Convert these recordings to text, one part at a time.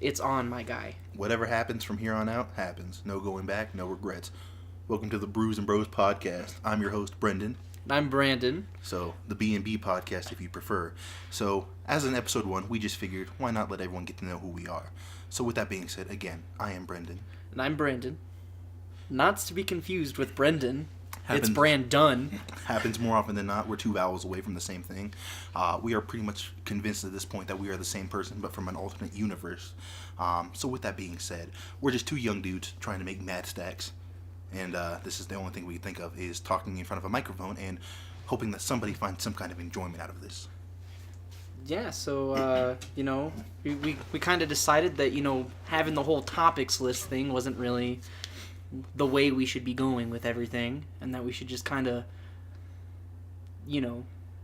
It's on, my guy. Whatever happens from here on out, happens. No going back, no regrets. Welcome to the Brews and Bros podcast. I'm your host, Brendan. I'm Brandon. So, the B&B podcast if you prefer. So, as in episode 1, we just figured, why not let everyone get to know who we are? So, with that being said, again, I am Brendan. And I'm Brandon. Not to be confused with Brendan. Happens, it's Brandon. Happens more often than not. We're two vowels away from the same thing. We are pretty much convinced at this point that we are the same person, but from an alternate universe. So with that being said, we're just two young dudes trying to make mad stacks. And this is the only thing we can think of is talking in front of a microphone and hoping that somebody finds some kind of enjoyment out of this. Yeah, so, we kind of decided that, having the whole topics list thing wasn't really the way we should be going with everything, and that we should just kind of,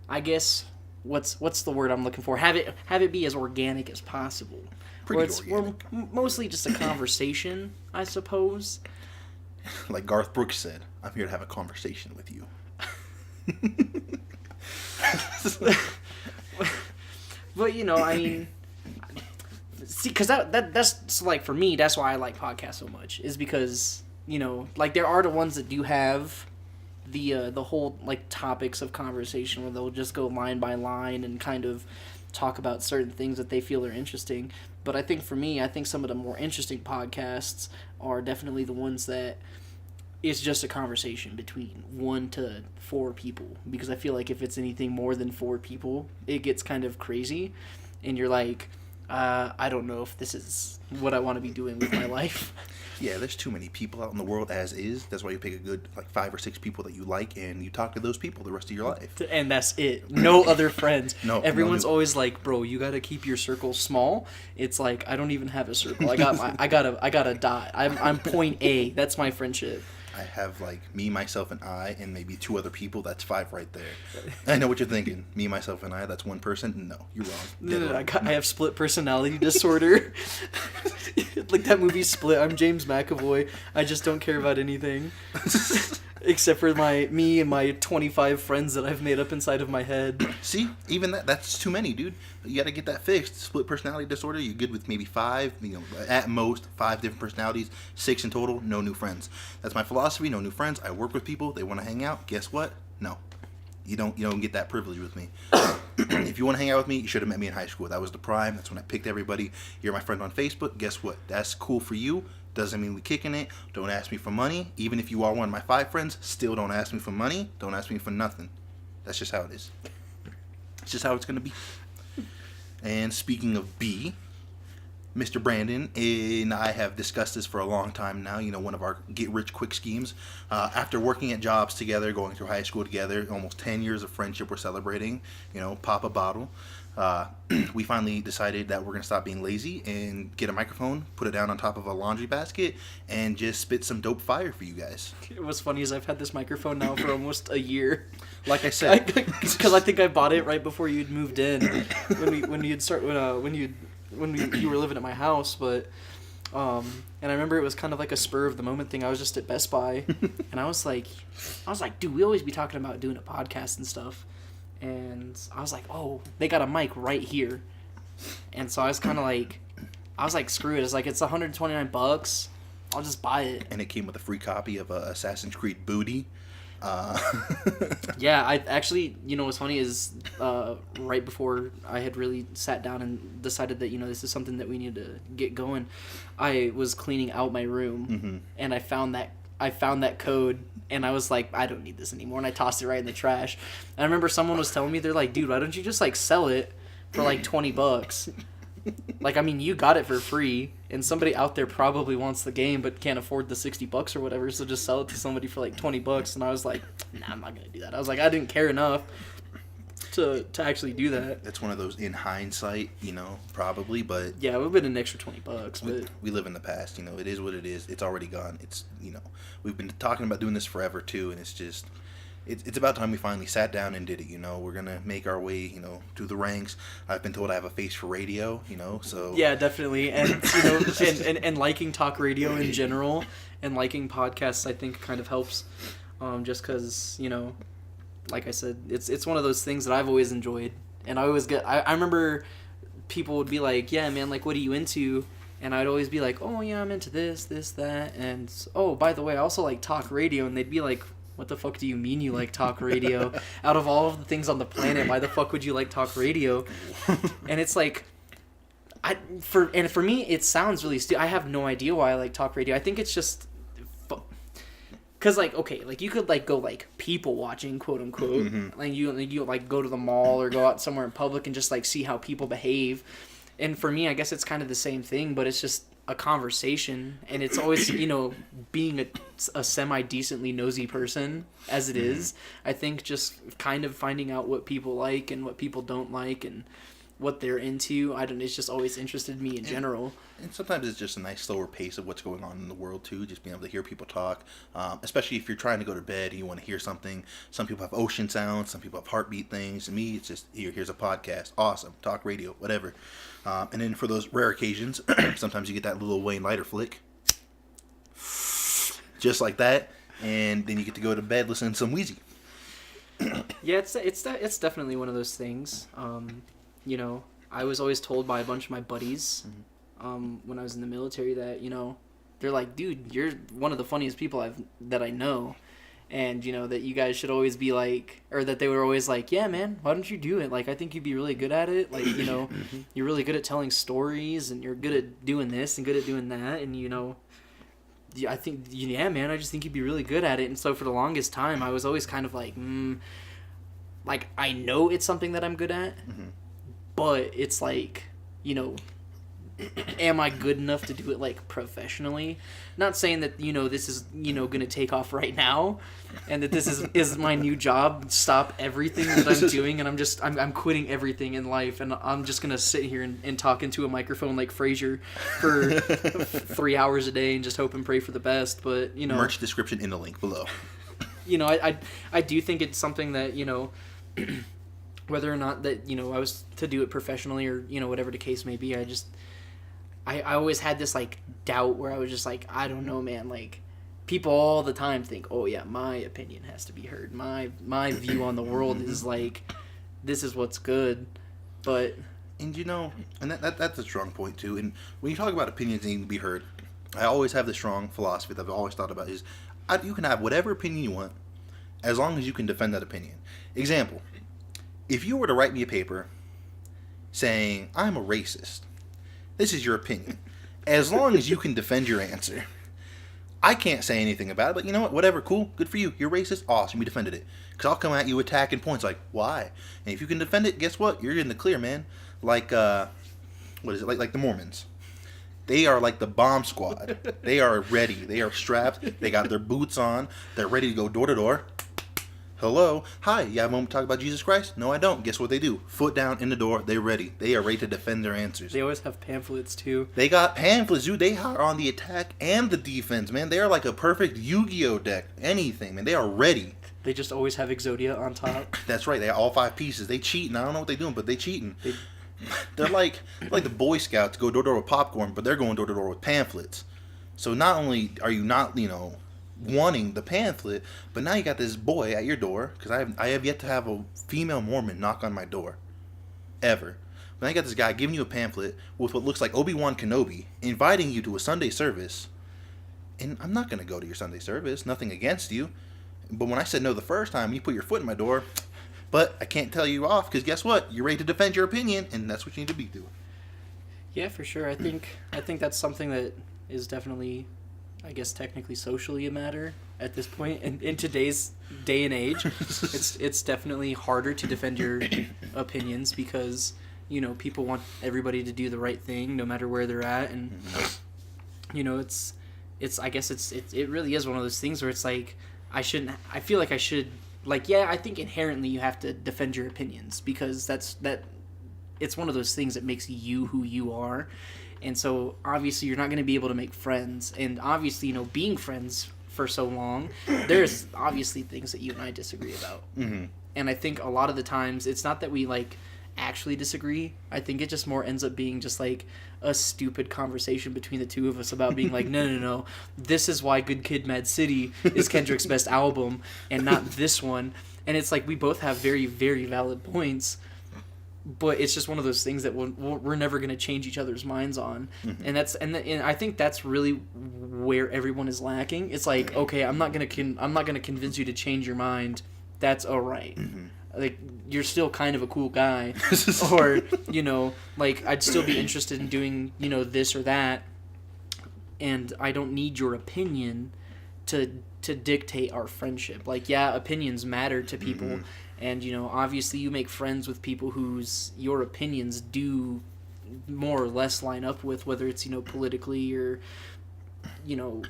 I guess what's the word I'm looking for? Have it be as organic as possible. Pretty organic. We're mostly just a conversation, I suppose. Like Garth Brooks said, I'm here to have a conversation with you. But I mean, see, because that's like for me, that's why I like podcasts so much, is because like there are the ones that do have the whole like topics of conversation where they'll just go line by line and kind of talk about certain things that they feel are interesting. But I think for me, some of the more interesting podcasts are definitely the ones that it's just a conversation between 1 to 4 people, because I feel like if it's anything more than 4 people, it gets kind of crazy, and you're like, I don't know if this is what I want to be doing with my life. Yeah, there's too many people out in the world as is. That's why you pick a good 5 or 6 people that you like, and you talk to those people the rest of your life. And that's it. No other friends. Everyone's no always like, bro, you gotta keep your circle small. It's like, I don't even have a circle. I got a dot. I'm point A. That's my friendship. I have me, myself, and I, and maybe 2 other people. That's 5 right there. I know what you're thinking. Me, myself, and I. That's 1 person. No, you're wrong. No, I have split personality disorder. Like that movie Split. I'm James McAvoy. I just don't care about anything except for me and my 25 friends that I've made up inside of my head. See, even that's too many, dude. You got to get that fixed. Split personality disorder. You're good with maybe 5. At most 5 different personalities. 6 in total. No new friends. That's my philosophy. No new friends. I work with people. They want to hang out. Guess what? No. You don't get that privilege with me. If you want to hang out with me, you should have met me in high school. That was the prime. That's when I picked everybody. You're my friend on Facebook. Guess what? That's cool for you. Doesn't mean we kicking it. Don't ask me for money. Even if you are one of my 5 friends, still don't ask me for money. Don't ask me for nothing. That's just how it is. It's just how it's going to be. And speaking of B, Mr. Brandon and I have discussed this for a long time now. One of our get-rich-quick schemes. After working at jobs together, going through high school together, almost 10 years of friendship we're celebrating, pop a bottle. We finally decided that we're going to stop being lazy and get a microphone, put it down on top of a laundry basket, and just spit some dope fire for you guys. What's funny is I've had this microphone now for almost a year. Like I said. Because I think I bought it right before you'd moved in, when you were living at my house, but and I remember it was kind of like a spur of the moment thing. I was just at Best Buy, and I was like, dude, we always be talking about doing a podcast and stuff, and I was like, oh, they got a mic right here, and so I was kind of like, screw it. It's like, it's $129. I'll just buy it. And it came with a free copy of Assassin's Creed Booty. Yeah, I actually, what's funny is right before I had really sat down and decided that this is something that we need to get going, I was cleaning out my room, and I found that code, and I was like, I don't need this anymore, and I tossed it right in the trash. And I remember someone was telling me, they're like, dude, why don't you just sell it for $20? You got it for free, and somebody out there probably wants the game but can't afford the $60 or whatever, so just sell it to somebody for $20. And I was like, nah, I'm not gonna do that. I was like, I didn't care enough to actually do that. It's one of those in hindsight, probably, but yeah, it would have been an extra $20, but we live in the past. It is what it is. It's already gone. It's we've been talking about doing this forever too, and it's just. It's about time we finally sat down and did it, We're going to make our way, through the ranks. I've been told I have a face for radio, so... Yeah, definitely. And, and liking talk radio in general and liking podcasts, I think, kind of helps. Just because, like I said, it's one of those things that I've always enjoyed. And I always I remember people would be like, yeah, man, what are you into? And I'd always be like, oh, yeah, I'm into this, that. And, oh, by the way, I also like talk radio. And they'd be like, what the fuck do you mean you like talk radio? Out of all of the things on the planet, why the fuck would you like talk radio? And it's like, for me, it sounds really stupid. I have no idea why I like talk radio. I think it's just... Because, like, okay, like, you could, like, go, like, people watching, quote unquote. Mm-hmm. Like, you, like, go to the mall or go out somewhere in public and just, like, see how people behave. And for me, I guess it's kind of the same thing, but it's just a conversation. And it's always, you know, being a semi-decently nosy person, as it is. I think just kind of finding out what people like and what people don't like and what they're into. It's just always interested me in general. And sometimes it's just a nice slower pace of what's going on in the world too, just being able to hear people talk, especially if you're trying to go to bed and you want to hear something. Some people have ocean sounds, some people have heartbeat things. To me, it's just here's a podcast, awesome, talk radio, whatever. And then for those rare occasions, sometimes you get that little Wayne lighter flick, just like that, and then you get to go to bed listening to some Wheezy. Yeah, it's definitely one of those things. You know, I was always told by a bunch of my buddies when I was in the military that, you know, they're like, dude, you're one of the funniest people that I know. And, you know, that you guys should always be like, or that they were always like, yeah, man, why don't you do it? Like, I think you'd be really good at it. Like, you know, you're really good at telling stories and you're good at doing this and good at doing that. And, you know, I think, yeah, man, I just think you'd be really good at it. And so for the longest time, I was always kind of like, like, I know it's something that I'm good at. But it's like, you know, am I good enough to do it, like, professionally? Not saying that, you know, this is, you know, going to take off right now and that this is my new job, stop everything that I'm doing, and I'm quitting everything in life, and I'm just going to sit here and talk into a microphone like Frasier for 3 hours a day and just hope and pray for the best. But, you know... Merch description in the link below. You know, I do think it's something that, you know... whether or not that, you know, I was to do it professionally or, you know, whatever the case may be, I always had this, like, doubt where I was just like, I don't know, man, like, people all the time think, oh, yeah, my opinion has to be heard. My view on the world is, like, this is what's good, but... And, you know, and that's a strong point, too, and when you talk about opinions needing to be heard, I always have this strong philosophy that I've always thought about is, you can have whatever opinion you want, as long as you can defend that opinion. Example. If you were to write me a paper saying, I'm a racist, this is your opinion. As long as you can defend your answer, I can't say anything about it, but you know what? Whatever, cool, good for you. You're racist, awesome, you defended it. Because I'll come at you attacking points like, why? And if you can defend it, guess what? You're in the clear, man. Like, what is it? Like the Mormons. They are like the bomb squad. They are ready. They are strapped. They got their boots on. They're ready to go door to door. Hello. Hi, you have a moment to talk about Jesus Christ? No, I don't. Guess what they do? Foot down in the door. They're ready. They are ready to defend their answers. They always have pamphlets, too. They got pamphlets, dude. They are on the attack and the defense, man. They are like a perfect Yu-Gi-Oh deck. Anything, man. They are ready. They just always have Exodia on top. That's right. They have all 5 pieces. They cheating. I don't know what they're doing, but they cheating. They're like the Boy Scouts go door to door with popcorn, but they're going door to door with pamphlets. So not only are you not, you know, wanting the pamphlet, but now you got this boy at your door, because I have yet to have a female Mormon knock on my door ever. But now you got this guy giving you a pamphlet with what looks like Obi-Wan Kenobi, inviting you to a Sunday service, and I'm not going to go to your Sunday service, nothing against you, but when I said no the first time, you put your foot in my door, but I can't tell you off, because guess what, you're ready to defend your opinion, and that's what you need to be doing. Yeah, for sure. I think that's something that is definitely, I guess, technically socially a matter at this point. In today's day and age, it's definitely harder to defend your opinions because, you know, people want everybody to do the right thing no matter where they're at. And, you know, I guess it really is one of those things where it's like, I feel like I should, like, yeah, I think inherently you have to defend your opinions because it's one of those things that makes you who you are. And so, obviously, you're not going to be able to make friends. And obviously, you know, being friends for so long, there's obviously things that you and I disagree about. Mm-hmm. And I think a lot of the times, it's not that we, like, actually disagree. I think it just more ends up being just, like, a stupid conversation between the two of us about being like, no, this is why Good Kid, Mad City is Kendrick's best album and not this one. And it's like we both have very, very valid points. but it's just one of those things that we're never going to change each other's minds on. And and I think that's really where everyone is lacking. It's like, okay, I'm not going to convince you to change your mind. That's all right. Like, you're still kind of a cool guy. Or, you know, like, I'd still be interested in doing, you know, this or that, and I don't need your opinion to dictate our friendship. Like, yeah, opinions matter to people, and, you know, obviously you make friends with people whose your opinions do more or less line up with, whether it's, you know, politically or, you know,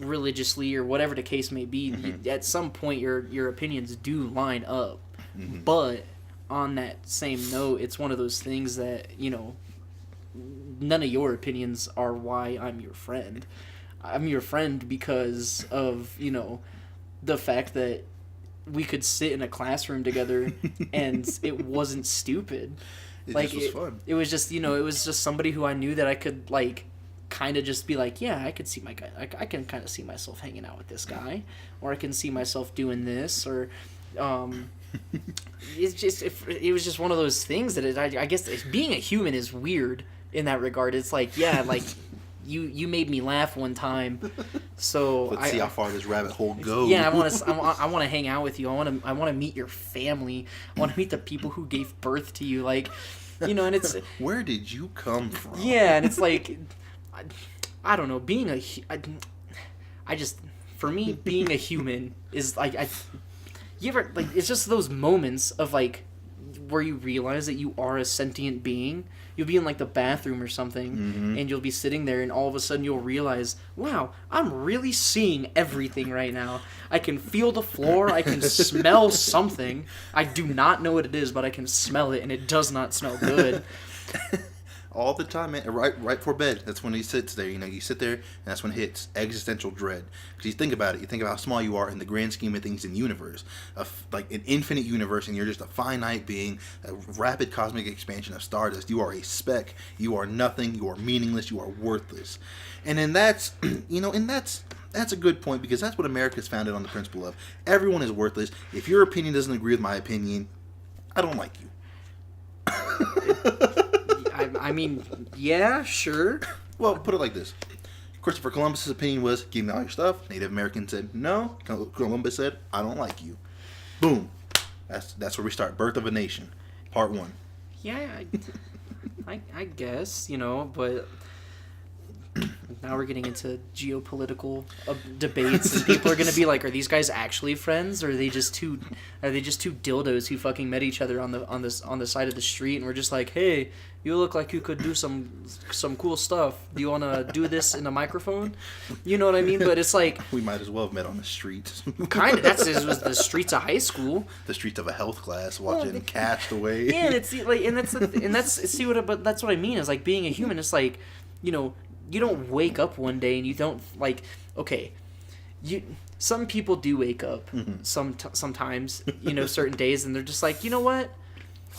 religiously or whatever the case may be. At some point your opinions do line up. But on that same note, it's one of those things that, you know, none of your opinions are why I'm your friend. I'm your friend because of, you know, the fact that we could sit in a classroom together and it wasn't stupid. It like, just was fun. It was just, you know, it was just somebody who I knew that I could, like, kind of just be like, yeah, I could see my guy. I can kind of see myself hanging out with this guy, or I can see myself doing this, or it's just it was just one of those things that I guess being a human is weird in that regard. It's like, yeah, like you made me laugh one time, so let's see how far this rabbit hole goes. Yeah, I want to hang out with you. I want to meet your family. I want to meet the people who gave birth to you. Like, you know, and it's where did you come from? Yeah, and it's like, I don't know. For me, being a human is like, you ever, like, it's just those moments of, like, where you realize that you are a sentient being. You'll be in, like, the bathroom or something, and you'll be sitting there, and all of a sudden you'll realize, wow, I'm really seeing everything right now. I can feel the floor. I can smell something. I do not know what it is, but I can smell it, and it does not smell good. All the time, man. Right before bed. That's when he sits there. You know, you sit there, and that's when it hits existential dread. Because you think about it. You think about how small you are in the grand scheme of things in the universe. Like an infinite universe, and you're just a finite being, a rapid cosmic expansion of stardust. You are a speck. You are nothing. You are meaningless. You are worthless. And then that's, you know, and that's a good point, because that's what America's founded on, the principle of everyone is worthless. If your opinion doesn't agree with my opinion, I don't like you. I mean, yeah, sure. Well, put it like this. Christopher Columbus's opinion was, give me all your stuff. Native Americans said, no. Columbus said, I don't like you. Boom. That's where we start. Birth of a Nation, part 1. Yeah, I guess, you know, but now we're getting into geopolitical debates, and people are going to be like, are these guys actually friends, or are they just two dildos who fucking met each other on the side of the street, and we're just like, hey, you look like you could do some cool stuff. Do you want to do this in a microphone? You know what I mean? But it's like, we might as well have met on the streets. Kind of. It was the streets of high school. The streets of a health class, watching Castaway. Yeah, and it's like, but that's what I mean. Is like, being a human. It's like, you know, you don't wake up one day and you don't, like, okay, some people do wake up sometimes, you know, certain days, and they're just like, you know what?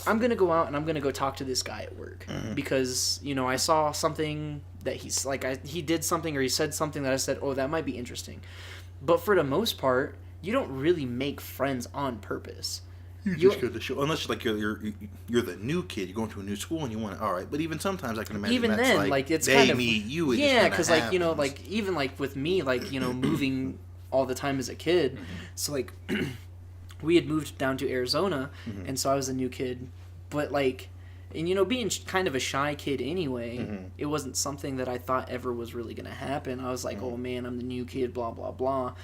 I'm going to go out and I'm going to go talk to this guy at work because, you know, I saw something that he did something, or he said something that I said, oh, that might be interesting. But for the most part, you don't really make friends on purpose. You just go to show, unless you're the new kid, you're going to a new school and you want to, all right. But even sometimes I can imagine even that's then, like it's they kind of meet you. Yeah, because like, you know, like even like with me, like, you know, moving all the time as a kid, so like we had moved down to Arizona, and so I was a new kid, but like, and you know, being kind of a shy kid anyway, it wasn't something that I thought ever was really gonna happen. I was like, oh man, I'm the new kid, blah blah blah.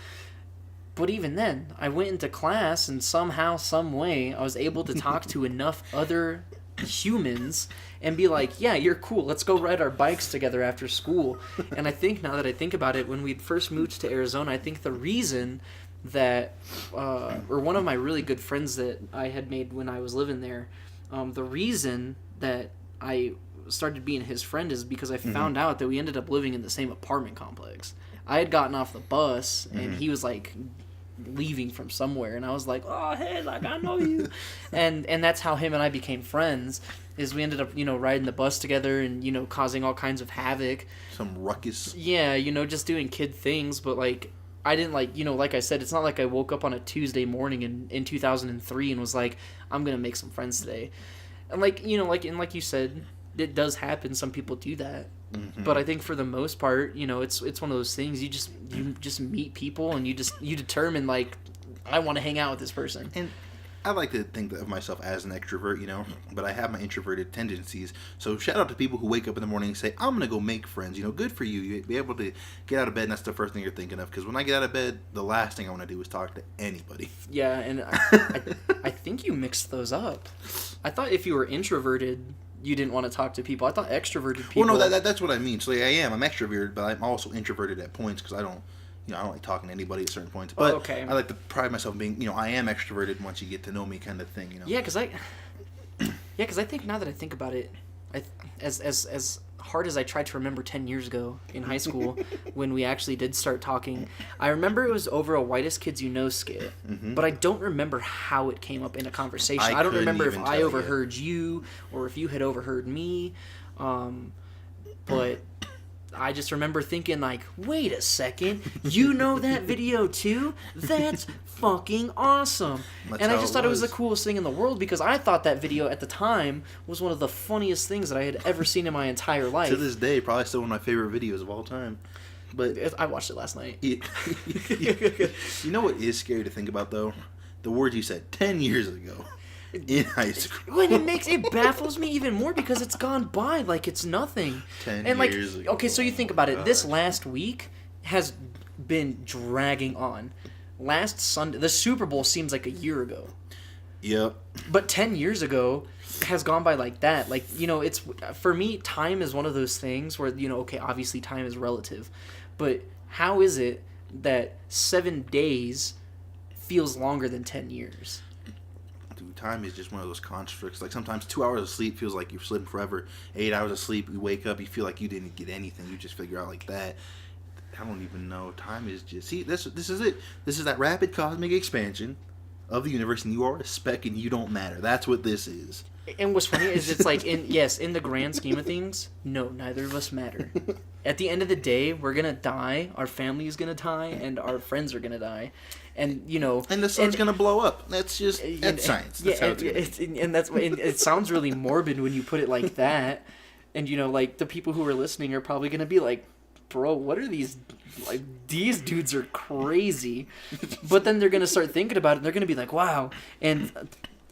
But even then, I went into class, and somehow, some way, I was able to talk to enough other humans and be like, yeah, you're cool. Let's go ride our bikes together after school. And I think, now that I think about it, when we first moved to Arizona, I think the reason that, or one of my really good friends that I had made when I was living there, the reason that I started being his friend is because I found out that we ended up living in the same apartment complex. I had gotten off the bus, and he was like leaving from somewhere, and I was like, oh hey, like I know you. and that's how him and I became friends, is we ended up, you know, riding the bus together and, you know, causing all kinds of havoc, some ruckus. Yeah, you know, just doing kid things. But like, I didn't, like, you know, like I said, it's not like I woke up on a Tuesday morning in 2003 and was like, I'm gonna make some friends today. And like you said, it does happen. Some people do that. Mm-hmm. But I think for the most part, it's one of those things. You just meet people and you determine like, I want to hang out with this person. And I like to think of myself as an extrovert, but I have my introverted tendencies. So shout out to people who wake up in the morning and say, I'm going to go make friends. Good for you. You be able to get out of bed, and that's the first thing you're thinking of. Because when I get out of bed, the last thing I want to do is talk to anybody. Yeah, and I think you mixed those up. I thought if you were introverted, you didn't want to talk to people. I thought extroverted people... Well, no, that's what I mean. So yeah, I am. I'm extroverted, but I'm also introverted at points because I don't like talking to anybody at certain points. But okay. I like to pride myself in being, I am extroverted once you get to know me kind of thing, Yeah, because I think now that I think about it, as hard as I tried to remember 10 years ago in high school when we actually did start talking, I remember it was over a Whitest Kids You Know skit, but I don't remember how it came up in a conversation. I don't remember if I overheard you or if you had overheard me, but... I just remember thinking, like, wait a second, you know that video too? That's fucking awesome. And I just thought it was the coolest thing in the world because I thought that video at the time was one of the funniest things that I had ever seen in my entire life. To this day, probably still one of my favorite videos of all time. But I watched it last night. You know what is scary to think about, though? The words you said 10 years ago. In high school. When it baffles me even more because it's gone by like it's nothing. 10 and like, years ago. Okay, so you think about it. This last week has been dragging on. Last Sunday, the Super Bowl seems like a year ago. Yep. But 10 years ago has gone by like that. Like, it's, for me, time is one of those things where, okay, obviously time is relative. But how is it that 7 days feels longer than 10 years? Dude, time is just one of those constructs. Like, sometimes 2 hours of sleep feels like you've slept forever. 8 hours of sleep, you wake up, you feel like you didn't get anything. You just figure out like that. I don't even know. Time is just... See, this is it. This is that rapid cosmic expansion of the universe, and you are a speck and you don't matter. That's what this is. And what's funny is it's like, in the grand scheme of things, no, neither of us matter. At the end of the day, we're going to die, our family is going to die, and our friends are going to die. And, And the sun's going to blow up. That's just... That's science. That's how it sounds really morbid when you put it like that. And, like, the people who are listening are probably going to be like, bro, what are these... Like, these dudes are crazy. But then they're going to start thinking about it, and they're going to be like, wow. And,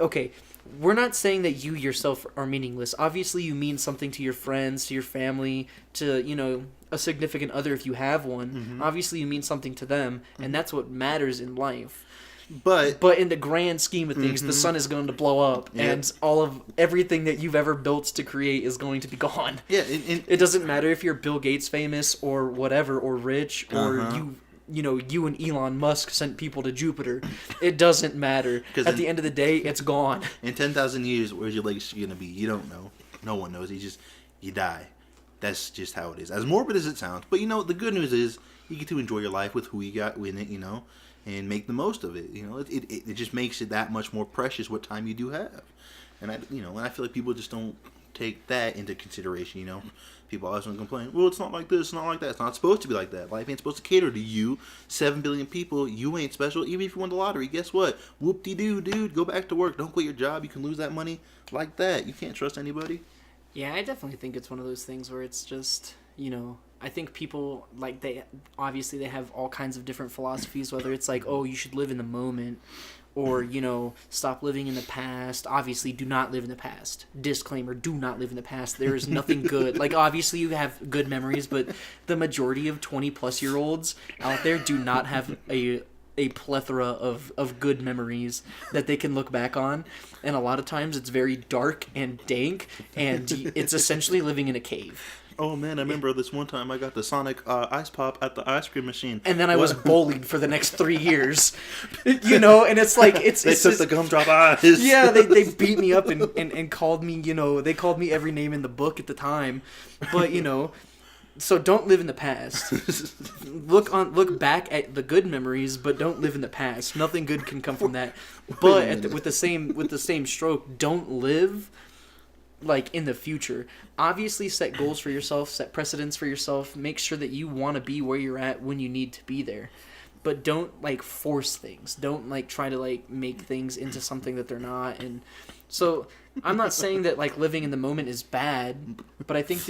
okay... We're not saying that you yourself are meaningless. Obviously, you mean something to your friends, to your family, to, a significant other if you have one. Mm-hmm. Obviously, you mean something to them, and that's what matters in life. But in the grand scheme of things, the sun is going to blow up, and everything that you've ever built to create is going to be gone. Yeah, it doesn't matter if you're Bill Gates famous or whatever, or rich, or you and Elon Musk sent people to Jupiter. It doesn't matter. At the end of the day, it's gone. In 10,000 years, where's your legacy going to be? You don't know. No one knows. You die. That's just how it is. As morbid as it sounds. But, the good news is you get to enjoy your life with who you got in it, and make the most of it. It just makes it that much more precious what time you do have. And, I feel like people just don't take that into consideration, People always want to complain, well, it's not like this, it's not like that. It's not supposed to be like that. Life ain't supposed to cater to you. 7 billion people, you ain't special. Even if you won the lottery, guess what? Whoop-de-doo, dude. Go back to work. Don't quit your job. You can lose that money like that. You can't trust anybody. Yeah, I definitely think it's one of those things where it's just, I think people, like, they have all kinds of different philosophies, whether it's like, oh, you should live in the moment, or, stop living in the past. Obviously, do not live in the past. Disclaimer, do not live in the past. There is nothing good. Like, obviously, you have good memories, but the majority of 20-plus-year-olds out there do not have a plethora of good memories that they can look back on. And a lot of times, it's very dark and dank, and it's essentially living in a cave. Oh, man, I remember this one time I got the Sonic Ice Pop at the ice cream machine. And then I was bullied for the next 3 years. And it's like... They took the gumdrop eyes. Yeah, they beat me up and called me, they called me every name in the book at the time. But, so don't live in the past. Look back at the good memories, but don't live in the past. Nothing good can come from that. But with the same stroke, don't live... like in the future. Obviously set goals for yourself, set precedents for yourself, make sure that you want to be where you're at when you need to be there. But don't force things. Don't try to make things into something that they're not. And so I'm not saying that like living in the moment is bad, but I think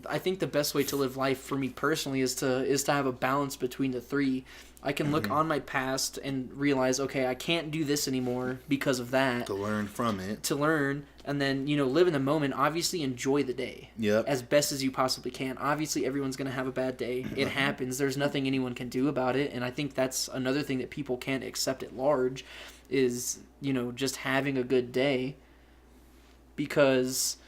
I think the best way to live life for me personally is to have a balance between the three. I can look on my past and realize, okay, I can't do this anymore because of that. To learn from it. To learn, and then, live in the moment. Obviously, enjoy the day. Yep. As best as you possibly can. Obviously, everyone's going to have a bad day. It happens. There's nothing anyone can do about it. And I think that's another thing that people can't accept at large is, just having a good day. Because,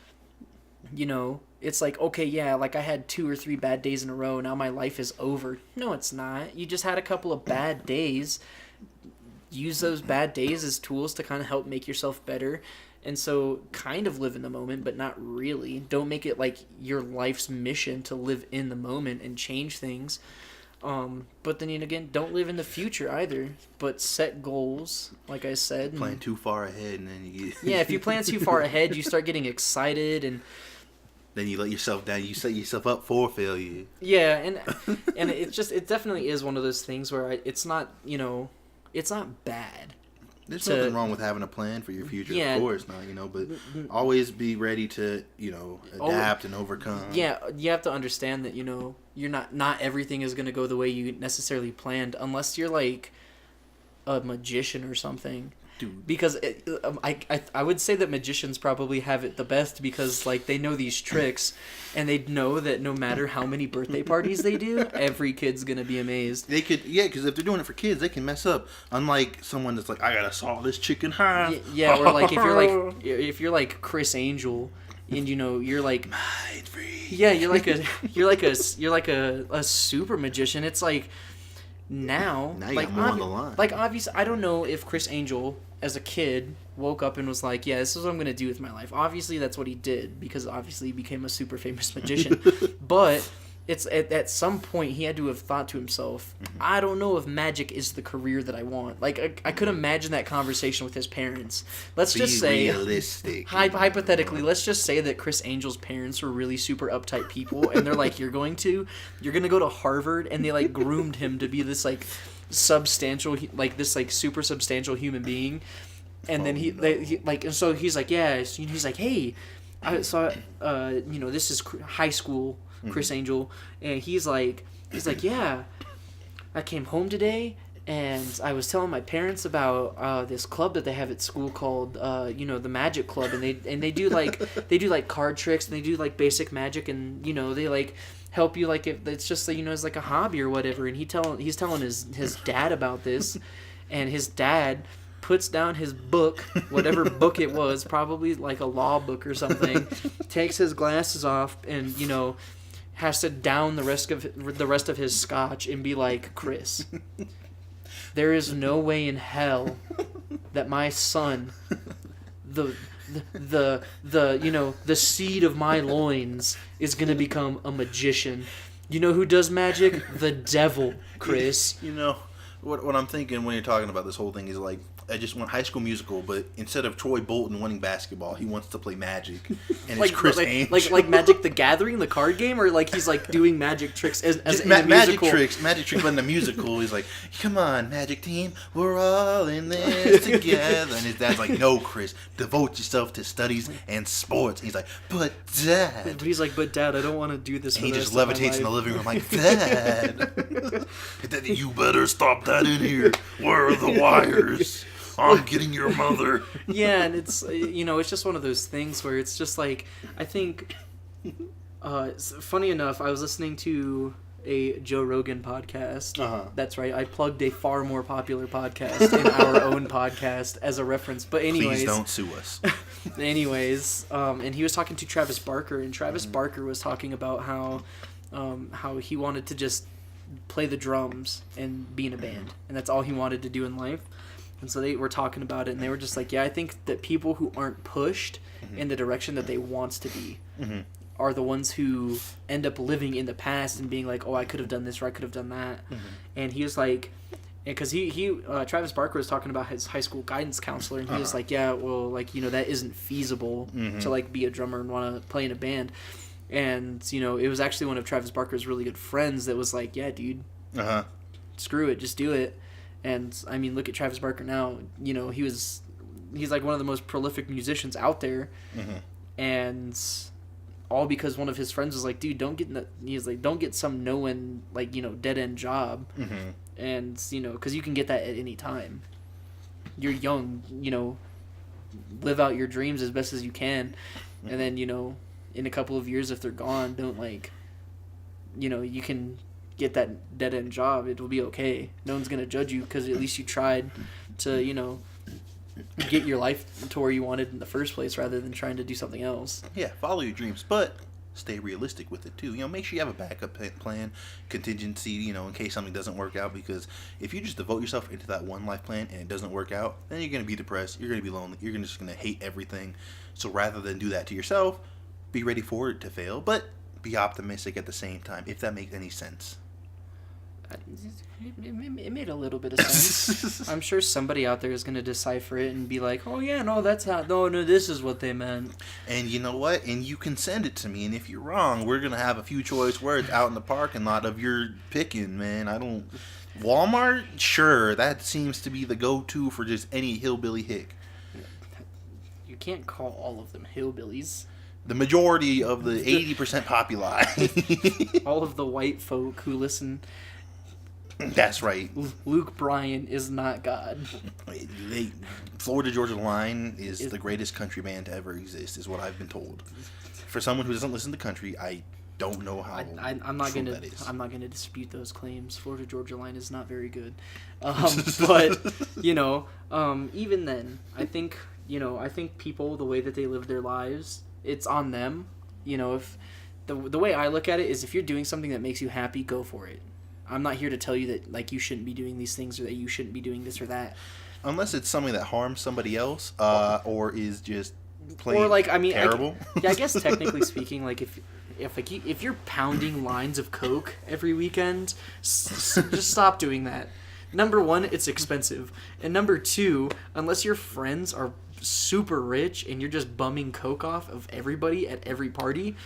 it's like, okay, yeah, like I had 2 or 3 bad days in a row. Now my life is over. No, it's not. You just had a couple of bad days. Use those bad days as tools to kind of help make yourself better. And so kind of live in the moment, but not really. Don't make it like your life's mission to live in the moment and change things. But then again, don't live in the future either. But set goals, like I said. Plan too far ahead and then you get... Yeah, if you plan too far ahead, you start getting excited and... Then you let yourself down. You set yourself up for failure. Yeah, and it definitely is one of those things where it's not, it's not bad. There's nothing wrong with having a plan for your future, of course, not, but always be ready to, adapt and overcome. Yeah, you have to understand that, you're not everything is going to go the way you necessarily planned unless you're like a magician or something. Dude. Because I would say that magicians probably have it the best because like they know these tricks and they know that no matter how many birthday parties they do, every kid's gonna be amazed. They could, because if they're doing it for kids, they can mess up. Unlike someone that's like, I gotta saw this chicken high. Yeah, or like if you're like Chris Angel, and you're like mind free. Yeah, you're like a super magician. It's like. Now you like got more on the line. Like obviously, I don't know if Chris Angel as a kid woke up and was like, "Yeah, this is what I'm gonna do with my life." Obviously, that's what he did because obviously he became a super famous magician. But it's at some point he had to have thought to himself, I don't know if magic is the career that I want. Like I could imagine that conversation with his parents. Let's just say realistic. Hypothetically, let's just say that Chris Angel's parents were really super uptight people and they're like, you're gonna go to Harvard, and they like groomed him to be this like substantial, like this like super substantial human being. And then he like, and so he's like, yeah, he's like, hey, I saw this is high school Chris Angel, and he's like, yeah, I came home today and I was telling my parents about this club that they have at school called the Magic Club, and they do like card tricks, and they do like basic magic, and they like help you, like if it's just as like a hobby or whatever. And he's telling his dad about this, and his dad puts down his book, whatever book it was, probably like a law book or something, takes his glasses off, and has to down the rest of his scotch and be like, Chris, there is no way in hell that my son, the seed of my loins, is gonna become a magician. You know who does magic? The devil, Chris. What I'm thinking when you're talking about this whole thing is like, I just want High School Musical, but instead of Troy Bolton winning basketball, he wants to play Magic, and it's Chris Angel. Like Magic the Gathering, the card game, or like he's like doing magic tricks as in a musical. Magic tricks, but in the musical, he's like, "Come on, Magic team, we're all in this together." And his dad's like, "No, Chris, devote yourself to studies and sports." And he's like, "But Dad," but Dad, I don't want to do this. And he just levitates in the living room like, "Dad, you better stop that in here. Where are the wires? I'm getting your mother." Yeah, and it's it's just one of those things where it's just like, I think funny enough, I was listening to a Joe Rogan podcast. That's right, I plugged a far more popular podcast in our own podcast as a reference. But anyways, please don't sue us. And he was talking to Travis Barker, and Travis Barker was talking about how he wanted to just play the drums and be in a band, and that's all he wanted to do in life. And so they were talking about it, and they were just like, yeah, I think that people who aren't pushed in the direction that they want to be are the ones who end up living in the past and being like, oh, I could have done this or I could have done that. And he was like, because Travis Barker was talking about his high school guidance counselor, and he was like, yeah, well, like, that isn't feasible to like be a drummer and want to play in a band. And, it was actually one of Travis Barker's really good friends that was like, yeah, dude, screw it, just do it. And, I mean, look at Travis Barker now. He was, he's like one of the most prolific musicians out there, and all because one of his friends was like, dude, don't get some no-end, like, you know, dead-end job, and, you know, because you can get that at any time. You're young, you know, live out your dreams as best as you can, and then, you know, in a couple of years, if they're gone, don't, like, you know, you can get that dead-end job. It'll be okay. No one's going to judge you because at least you tried to, you know, get your life to where you wanted in the first place rather than trying to do something else. Yeah, follow your dreams, but stay realistic with it too. You know, make sure you have a backup plan, contingency, you know, in case something doesn't work out, because if you just devote yourself into that one life plan and it doesn't work out, then you're going to be depressed, you're going to be lonely, you're just going to hate everything. So rather than do that to yourself, be ready for it to fail, but be optimistic at the same time, if that makes any sense. It made a little bit of sense. I'm sure somebody out there is going to decipher it and be like, oh yeah, no, that's how, no, this is what they meant. And you know what? And you can send it to me, and if you're wrong, we're going to have a few choice words out in the parking lot of your picking, man. Walmart? Sure, that seems to be the go-to for just any hillbilly hick. You can't call all of them hillbillies. The majority of the 80% populi. All of the white folk who listen. That's right. Luke Bryan is not God. Florida Georgia Line is the greatest country band to ever exist, is what I've been told. For someone who doesn't listen to country, I don't know how I'm not true that is. I'm not gonna dispute those claims. Florida Georgia Line is not very good, but you know, even then, I think people, the way that they live their lives, it's on them. You know, if the way I look at it is, if you're doing something that makes you happy, go for it. I'm not here to tell you that, like, you shouldn't be doing these things or that you shouldn't be doing this or that. Unless it's something that harms somebody else, or is just plain terrible. I guess technically speaking, like, if you're pounding lines of coke every weekend, just stop doing that. Number one, it's expensive, and number two, unless your friends are super rich and you're just bumming coke off of everybody at every party,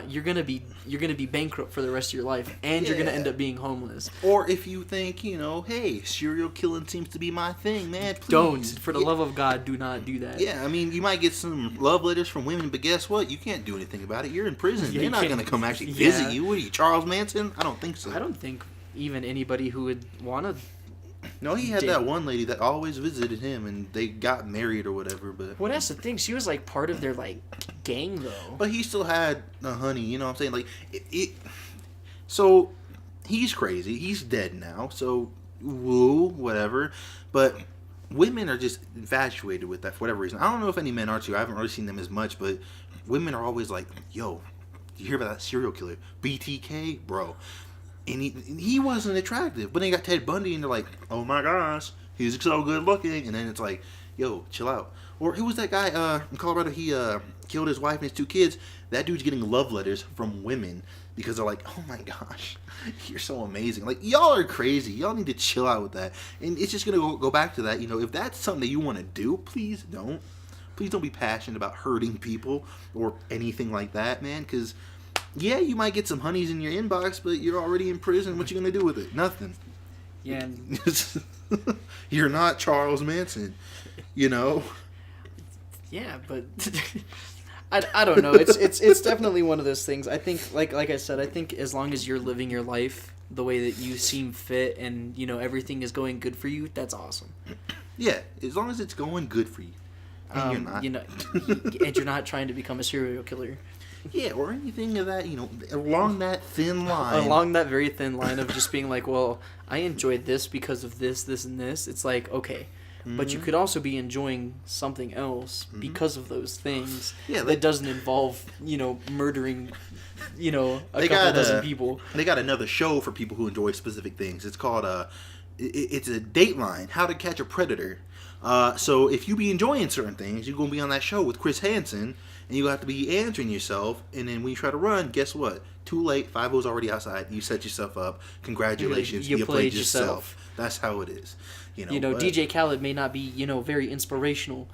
you're gonna be bankrupt for the rest of your life, and you're gonna end up being homeless. Or if you think, you know, hey, serial killing seems to be my thing, man, please. Don't, for the love of God, do not do that. Yeah, I mean, you might get some love letters from women, but guess what? You can't do anything about it. You're in prison. They're not gonna come actually visit you. What are you, Charles Manson? I don't think so. I don't think even anybody who would want to. No, he had that one lady that always visited him, and they got married or whatever. But well, that's the thing. She was like part of their like gang, though. But he still had a honey. You know what I'm saying? Like So he's crazy. He's dead now. So woo, whatever. But women are just infatuated with that for whatever reason. I don't know if any men are too. I haven't really seen them as much, but women are always like, "Yo, did you hear about that serial killer, BTK, bro?" And he wasn't attractive. But then you got Ted Bundy, and they're like, oh my gosh, he's so good looking. And then it's like, yo, chill out. Or who was that guy in Colorado? He killed his wife and his 2 kids. That dude's getting love letters from women because they're like, oh my gosh, you're so amazing. Like, y'all are crazy. Y'all need to chill out with that. And it's just going to go back to that. You know, if that's something that you want to do, please don't. Please don't be passionate about hurting people or anything like that, man, because... yeah, you might get some honeys in your inbox, but you're already in prison. What you gonna do with it? Nothing. Yeah. You're not Charles Manson, you know. Yeah, but I don't know. It's definitely one of those things. I think, like I said, I think as long as you're living your life the way that you seem fit, and you know everything is going good for you, that's awesome. Yeah, as long as it's going good for you, and you're not. You know, and you're not trying to become a serial killer. Yeah, or anything of that, you know, along that thin line. Along that very thin line of just being like, well, I enjoyed this because of this, this, and this. It's like, okay, but you could also be enjoying something else because of those things that doesn't involve, you know, murdering, you know, a couple dozen people. They got another show for people who enjoy specific things. It's called, it's a Dateline, How to Catch a Predator. So if you be enjoying certain things, you're going to be on that show with Chris Hansen, and you have to be answering yourself, and then when you try to run, guess what? Too late, 5-0's already outside, you set yourself up, congratulations, you played yourself. That's how it is. You know, DJ Khaled may not be, you know, very inspirational,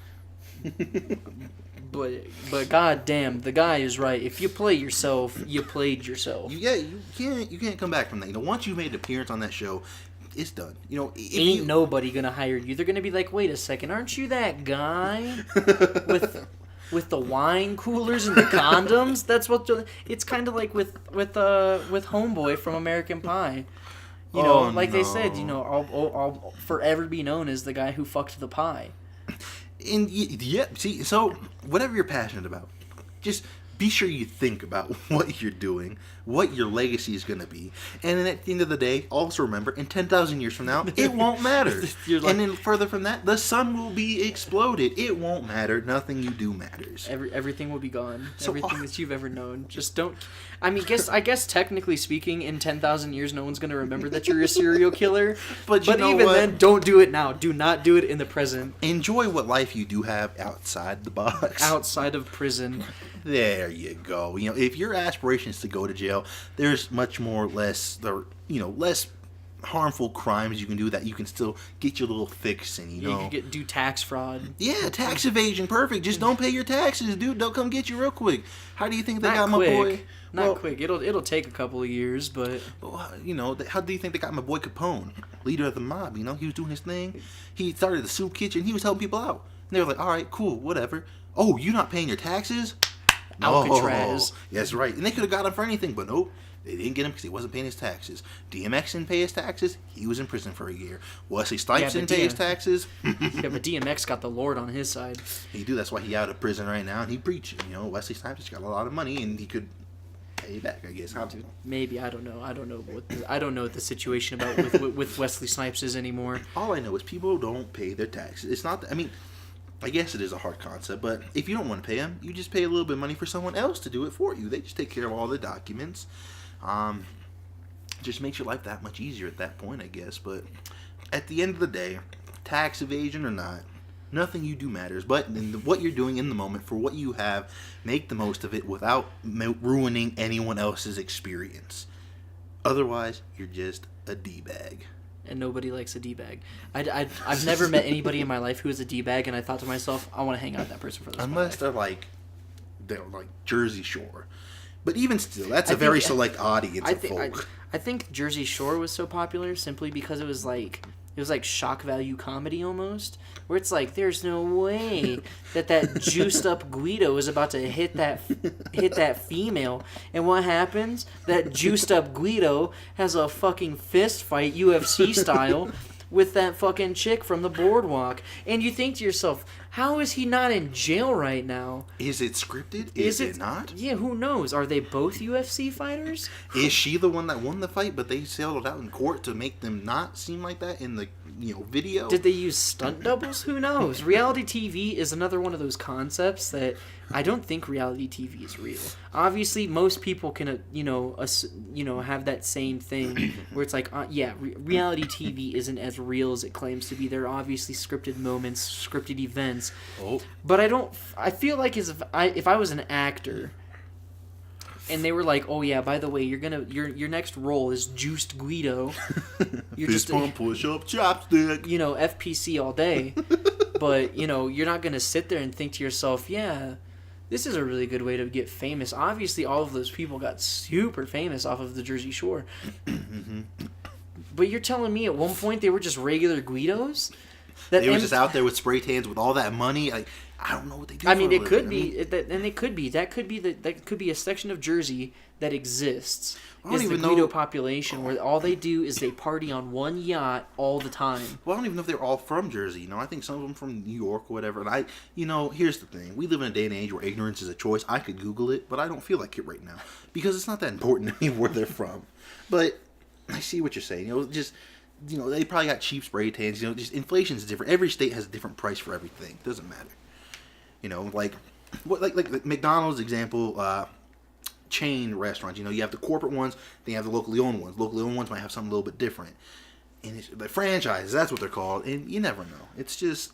but goddamn, the guy is right. If you play yourself, you played yourself. Yeah, you can't come back from that. You know, once you made an appearance on that show, it's done. You know, ain't nobody gonna hire you. They're gonna be like, wait a second, aren't you that guy with the wine coolers and the condoms? That's what it's kind of like with Homeboy from American Pie. You know, like they said, you know, I'll forever be known as the guy who fucked the pie. And yeah, see, so whatever you're passionate about, just be sure you think about what you're doing, what your legacy is going to be, and then at the end of the day, also remember, in 10,000 years from now, it won't matter. And then further from that, the sun will be exploded. It won't matter. Nothing you do matters. Everything will be gone. So, everything that you've ever known. Just don't. I mean, I guess technically speaking, in 10,000 years, no one's going to remember that you're a serial killer. But you know even what? Then, don't do it now. Do not do it in the present. Enjoy what life you do have outside the box. Outside of prison. There you go. You know, if your aspiration is to go to jail, there's much more less harmful crimes you can do that you can still get your little fix and you know. You can do tax fraud. Yeah, tax evasion, perfect. Just don't pay your taxes, dude. They'll come get you real quick. How do you think they got my boy? Not quick. It'll take a couple of years, but you know, how do you think they got my boy Capone, leader of the mob? You know, he was doing his thing. He started the soup kitchen. He was helping people out. And they were like, all right, cool, whatever. Oh, you're not paying your taxes? Alcatraz. That's right. And they could have got him for anything, but nope. They didn't get him because he wasn't paying his taxes. DMX didn't pay his taxes. He was in prison for a year. Wesley Snipes didn't pay his taxes. Yeah, but DMX got the Lord on his side. He do. That's why he out of prison right now, and he preaching. You know, Wesley Snipes got a lot of money, and he could pay back, I guess. Maybe. I don't know. I don't know what the situation about with Wesley Snipes is anymore. All I know is people don't pay their taxes. It's not. I mean, I guess it is a hard concept, but if you don't want to pay them, you just pay a little bit of money for someone else to do it for you. They just take care of all the documents. Just makes your life that much easier at that point, I guess. But at the end of the day, tax evasion or not, nothing you do matters. But what you're doing in the moment for what you have, make the most of it without ruining anyone else's experience. Otherwise, you're just a D-bag. And nobody likes a D-bag. I've never met anybody in my life who is a D-bag, and I thought to myself, I want to hang out with that person for this. Unless they're like Jersey Shore. But even still, that's a very select audience of folk. I think Jersey Shore was so popular simply because it was like shock value comedy almost, where it's like there's no way that juiced up Guido is about to hit that female, and what happens? That juiced up Guido has a fucking fist fight UFC style with that fucking chick from the boardwalk, and you think to yourself, how is he not in jail right now? Is it scripted? Is it not? Yeah, who knows? Are they both UFC fighters? Is she the one that won the fight, but they settled out in court to make them not seem like that in the video? Did they use stunt doubles? Who knows? Reality TV is another one of those concepts that I don't think reality TV is real. Obviously, most people can have that same thing where it's like, reality TV isn't as real as it claims to be. There are obviously scripted moments, scripted events. Oh. But I feel like if I was an actor and they were like, oh yeah, by the way, your next role is Juiced Guido. You're Fist pump, push up, chopstick. FPC all day. But, you're not going to sit there and think to yourself, yeah, this is a really good way to get famous. Obviously, all of those people got super famous off of the Jersey Shore. Mm-hmm. But you're telling me at one point they were just regular Guidos? They were just out there with spray tans with all that money. Like, I don't know what they do. I mean, it could be, and it could be. That could be a section of Jersey that exists. Is the Guido population where all they do is they party on one yacht all the time. Well, I don't even know if they're all from Jersey. I think some of them from New York or whatever. And here's the thing: we live in a day and age where ignorance is a choice. I could Google it, but I don't feel like it right now because it's not that important to me where they're from. But I see what you're saying. They probably got cheap spray tans. Just inflation's different. Every state has a different price for everything. Doesn't matter. Like McDonald's example. Chain restaurants, you have the corporate ones, then you have the locally owned ones. Locally owned ones might have something a little bit different. And it's the franchises, that's what they're called. And you never know. It's just,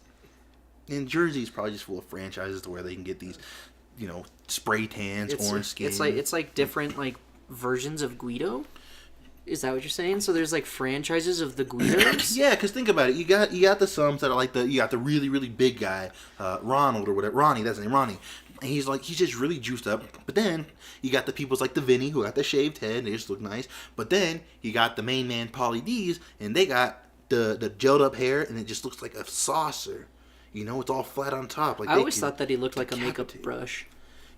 and Jersey's probably just full of franchises to where they can get these, spray tans, orange skin. It's like different versions of Guido. Is that what you're saying? So there's like franchises of the Guidos? Yeah, because think about it. You got the sums that are like you got the really, really big guy, Ronald or whatever. Ronnie, that's his name, Ronnie. And he's just really juiced up. But then you got the peoples like the Vinny who got the shaved head and they just look nice. But then you got the main man, Pauly D's, and they got the gelled up hair and it just looks like a saucer. You know, it's all flat on top. Like I always thought that he looked like a makeup brush.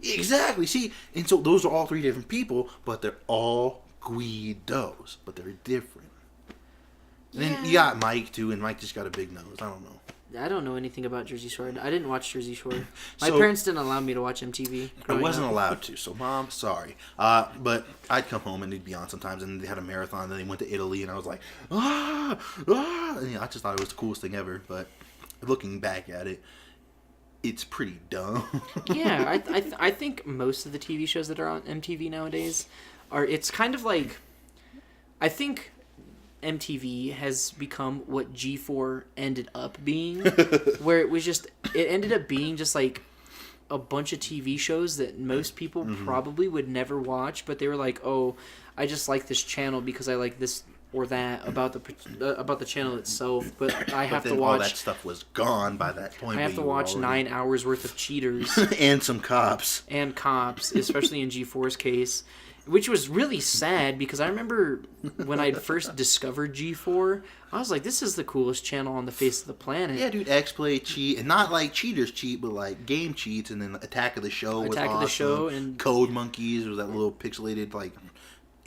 Exactly. See, and so those are all three different people, but they're all Guidos, but they're different. And then you got Mike too, and Mike just got a big nose. I don't know. I don't know anything about Jersey Shore. I didn't watch Jersey Shore. My parents didn't allow me to watch MTV. I wasn't allowed to, so Mom, sorry. But I'd come home and they'd be on sometimes, and they had a marathon, and then they went to Italy, and I was like, And, I just thought it was the coolest thing ever. But looking back at it, it's pretty dumb. Yeah, I think most of the TV shows that are on MTV nowadays it's kind of like, I think MTV has become what G4 ended up being, where it ended up being just like a bunch of TV shows that most people probably would never watch, but they were like, oh, I just like this channel because I like this or that about the channel itself, but I have to watch. All that stuff was gone by that point. I have to watch 9 hours worth of cheaters and some cops, especially in G4's case, which was really sad because I remember when I first discovered G4, I was like, this is the coolest channel on the face of the planet. Yeah, dude, X-Play cheat, and not like cheaters cheat, but like game cheats, and then Attack of the Show was awesome. Attack of the Show and Code Monkeys was that little pixelated like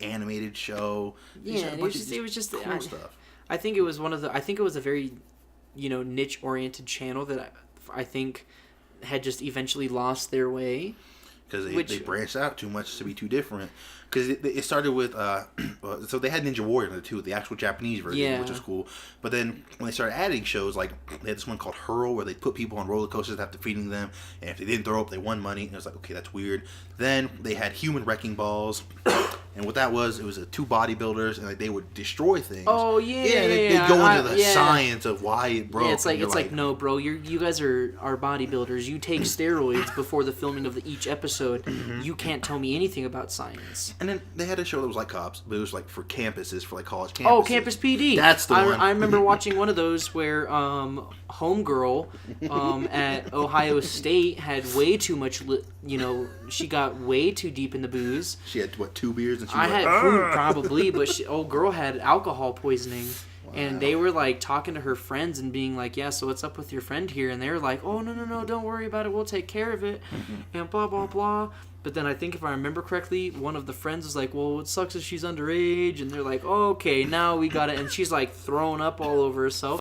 animated show. Yeah, it was just cool stuff. I think it was a very, niche oriented channel that I think had just eventually lost their way. Because they branched out too much to be too different. Because it started with, so they had Ninja Warrior too, the actual Japanese version, which was cool. But then when they started adding shows, like they had this one called Hurl, where they put people on roller coasters after feeding them, and if they didn't throw up, they won money. And it was like, okay, that's weird. Then they had Human Wrecking Balls, and what that was, it was two bodybuilders, and like they would destroy things. Oh yeah, and they'd go into the science of why it broke. Yeah, it's like no, bro, you guys are bodybuilders. You take steroids before the filming of each episode. You can't tell me anything about science. And then they had a show that was like cops, but it was like for campuses, for like college campuses. Oh, Campus PD. That's the one. I remember watching one of those where Homegirl at Ohio State had way too much, she got way too deep in the booze. She had, 2 beers? And she I was had like, food probably, but old girl had alcohol poisoning. Wow. And they were like talking to her friends and being like, yeah, so what's up with your friend here? And they were like, oh, no, don't worry about it. We'll take care of it. And blah, blah, blah. But then I think if I remember correctly, one of the friends was like, well, what sucks is she's underage. And they're like, oh, okay, now we got it. And she's like throwing up all over herself.